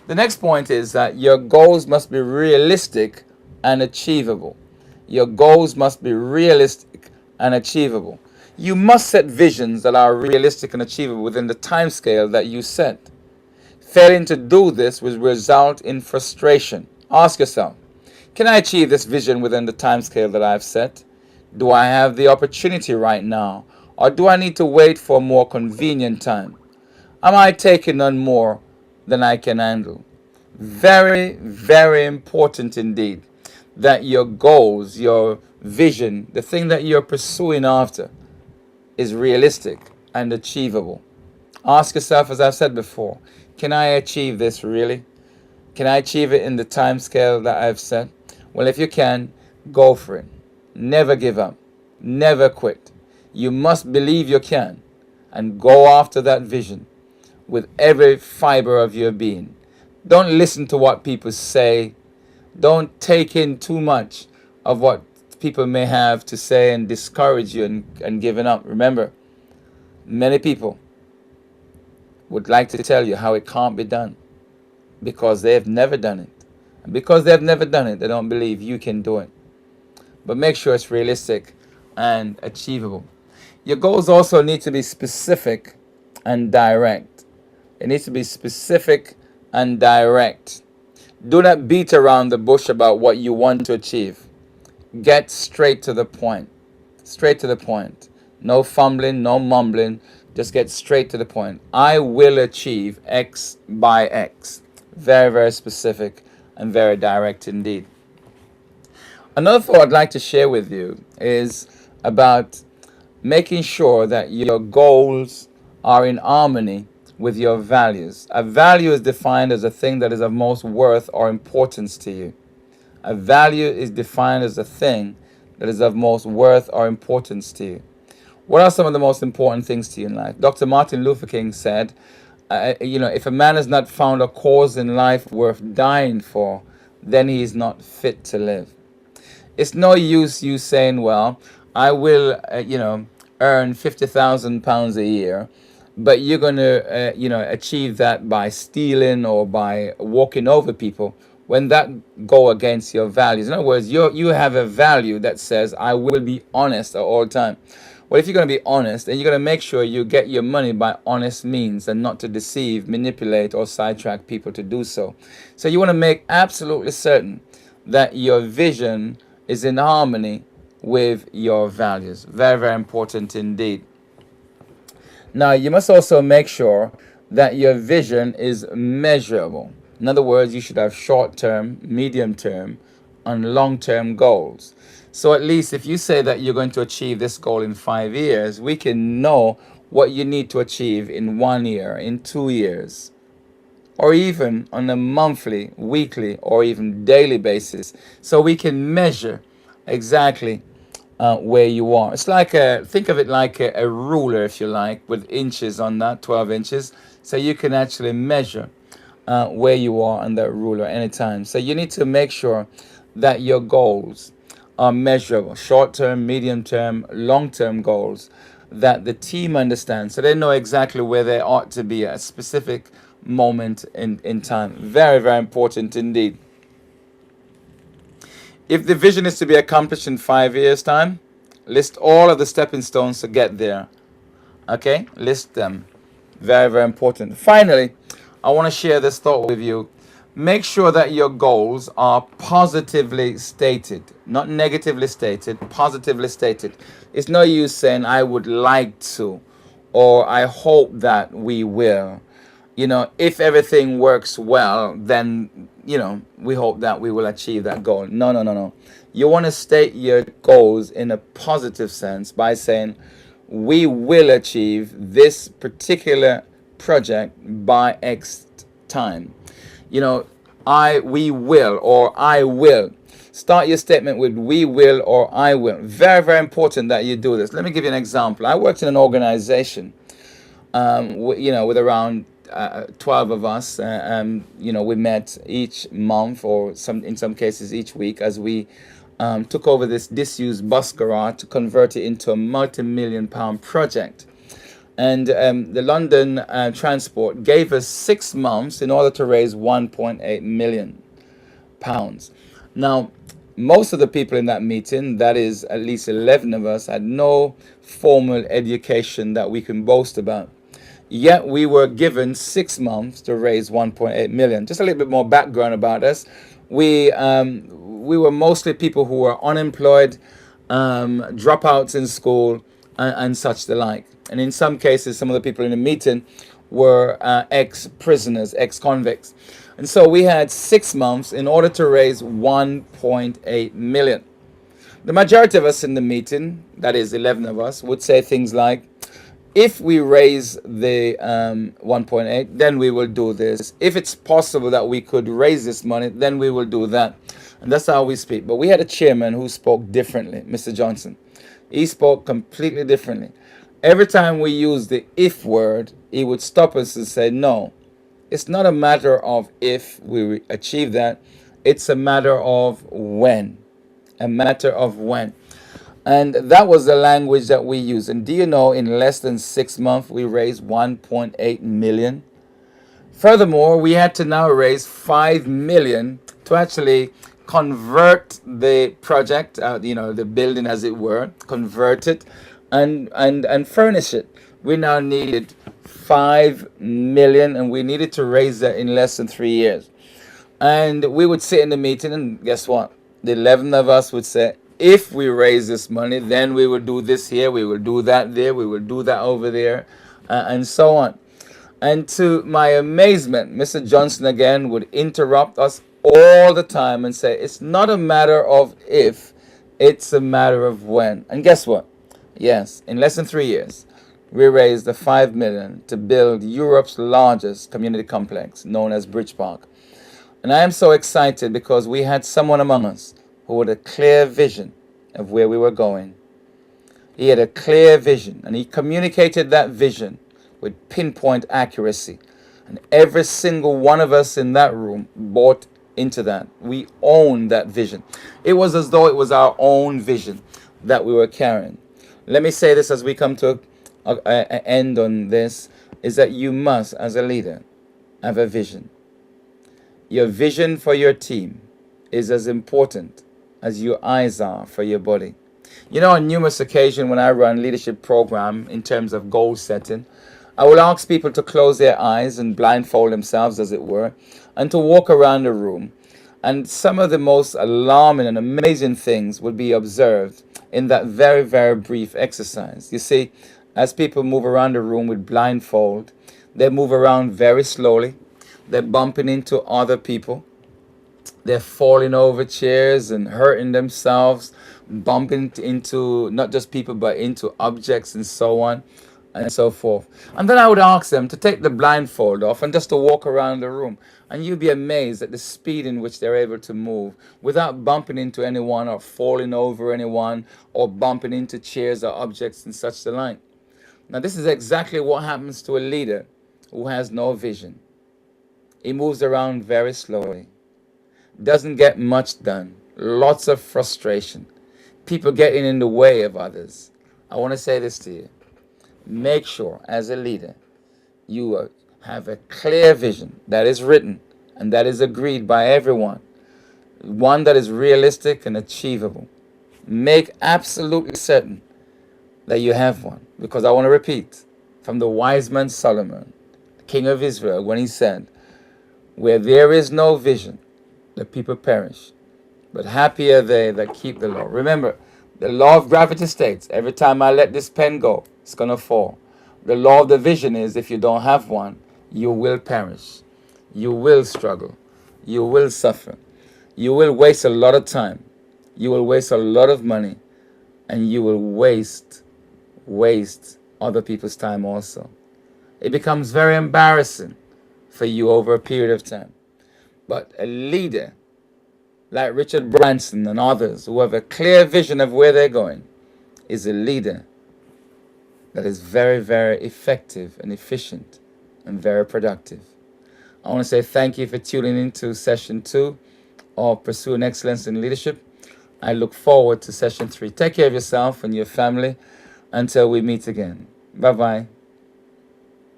The next point is that your goals must be realistic and achievable. Your goals must be realistic and achievable. You must set visions that are realistic and achievable within the time scale that you set. Failing to do this will result in frustration. Ask yourself, can I achieve this vision within the time scale that I've set? Do I have the opportunity right now? Or do I need to wait for a more convenient time? Am I taking on more than I can handle? Very, very important indeed that your goals, your vision, the thing that you're pursuing after is realistic and achievable. Ask yourself, as I've said before, can I achieve this really? Can I achieve it in the time scale that I've set? Well, if you can, go for it. Never give up. Never quit. You must believe you can and go after that vision with every fiber of your being. Don't listen to what people say. Don't take in too much of what people may have to say and discourage you and giving up. Remember, many people would like to tell you how it can't be done because they've never done it. And because they've never done it, they don't believe you can do it. But make sure it's realistic and achievable. Your goals also need to be specific and direct. It needs to be specific and direct. Do not beat around the bush about what you want to achieve. Get straight to the point. Straight to the point. No fumbling, no mumbling. Just get straight to the point. I will achieve X by X. Very, very specific and very direct indeed. Another thought I'd like to share with you is about making sure that your goals are in harmony with your values. A value is defined as a thing that is of most worth or importance to you. A value is defined as a thing that is of most worth or importance to you. What are some of the most important things to you in life? Dr. Martin Luther King said, if a man has not found a cause in life worth dying for, then he is not fit to live. It's no use you saying, well, I will, earn £50,000 a year, but you're going to, achieve that by stealing or by walking over people when that go against your values. In other words, you have a value that says, I will be honest at all time. Well, if you're going to be honest, then you're going to make sure you get your money by honest means and not to deceive, manipulate, or sidetrack people to do so. So you want to make absolutely certain that your vision is in harmony with your values. Very, very important indeed. Now, you must also make sure that your vision is measurable. In other words, you should have short-term, medium-term, and long-term goals. So at least if you say that you're going to achieve this goal in 5 years, we can know what you need to achieve in 1 year, in 2 years, or even on a monthly, weekly, or even daily basis. So we can measure exactly where you are. It's like think of it like a ruler, if you like, with inches on that, 12 inches. So you can actually measure where you are on that ruler anytime. So you need to make sure that your goals are measurable, short-term, medium-term, long-term goals that the team understands, so they know exactly where they ought to be at a specific moment in time. Very, very important indeed. If the vision is to be accomplished in 5 years' time, list all of the stepping stones to get there. Okay? List them. Very, very important. Finally, I want to share this thought with you. Make sure that your goals are positively stated, not negatively stated, positively stated. It's no use saying, I would like to, or I hope that we will. If everything works well, then, we hope that we will achieve that goal. No, no, no, no. You want to state your goals in a positive sense by saying, we will achieve this particular project by X time. We will, or I will. Start your statement with we will or I will. Very, very important that you do this. Let me give you an example. I worked in an organization, with around 12 of us. We met each month, or in some cases each week, as we took over this disused bus garage to convert it into a multi-million-pound project. And the London Transport gave us 6 months in order to raise 1.8 million pounds. Now, most of the people in that meeting, that is at least 11 of us, had no formal education that we can boast about. Yet we were given 6 months to raise 1.8 million. Just a little bit more background about us. We were mostly people who were unemployed, dropouts in school, and such the like. And in some cases, some of the people in the meeting were ex-prisoners, ex-convicts. And so we had 6 months in order to raise 1.8 million. The majority of us in the meeting, that is 11 of us, would say things like, if we raise the 1.8, then we will do this. If it's possible that we could raise this money, then we will do that. And that's how we speak. But we had a chairman who spoke differently, Mr. Johnson. He spoke completely differently. Every time we used the if word, he would stop us and say, no, it's not a matter of if we achieve that. It's a matter of when. A matter of when. And that was the language that we used. And do you know, in less than 6 months, we raised 1.8 million. Furthermore, we had to now raise 5 million to actually convert the project, the building as it were, convert it and furnish it. We now needed 5 million, and we needed to raise that in less than 3 years. And we would sit in the meeting, and guess what? The 11 of us would say, if we raise this money, then we will do this here, we will do that there, we will do that over there, and so on. And to my amazement, Mr. Johnson again would interrupt us all the time and say, it's not a matter of if, it's a matter of when. And guess what? Yes, in less than 3 years, we raised the 5 million to build Europe's largest community complex, known as Bridge Park. And I am so excited because we had someone among us who had a clear vision of where we were going. He had a clear vision, and he communicated that vision with pinpoint accuracy. And every single one of us in that room bought into that. We owned that vision. It was as though it was our own vision that we were carrying. Let me say this as we come to an end on this, is that you must, as a leader, have a vision. Your vision for your team is as important as your eyes are for your body. You know, on numerous occasions when I run leadership program in terms of goal setting, I will ask people to close their eyes and blindfold themselves, as it were, and to walk around the room. And some of the most alarming and amazing things will be observed in that very, very brief exercise. You see, as people move around the room with blindfold, they move around very slowly. They're bumping into other people. They're falling over chairs and hurting themselves, bumping into not just people, but into objects and so on and so forth. And then I would ask them to take the blindfold off and just to walk around the room. And you'd be amazed at the speed in which they're able to move without bumping into anyone or falling over anyone or bumping into chairs or objects and such the like. Now, this is exactly what happens to a leader who has no vision. He moves around very slowly, doesn't get much done, lots of frustration, people getting in the way of others. I want to say this to you. Make sure, as a leader, you have a clear vision that is written and that is agreed by everyone, one that is realistic and achievable. Make absolutely certain that you have one, because I want to repeat from the wise man Solomon, the king of Israel, when he said, where there is no vision, the people perish, but happy are they that keep the law. Remember, the law of gravity states, every time I let this pen go, it's going to fall. The law of the vision is, if you don't have one, you will perish. You will struggle. You will suffer. You will waste a lot of time. You will waste a lot of money. And you will waste other people's time also. It becomes very embarrassing for you over a period of time. But a leader like Richard Branson and others who have a clear vision of where they're going is a leader that is very, very effective and efficient and very productive. I want to say thank you for tuning into session 2 of Pursuing Excellence in Leadership. I look forward to session 3. Take care of yourself and your family until we meet again. Bye-bye.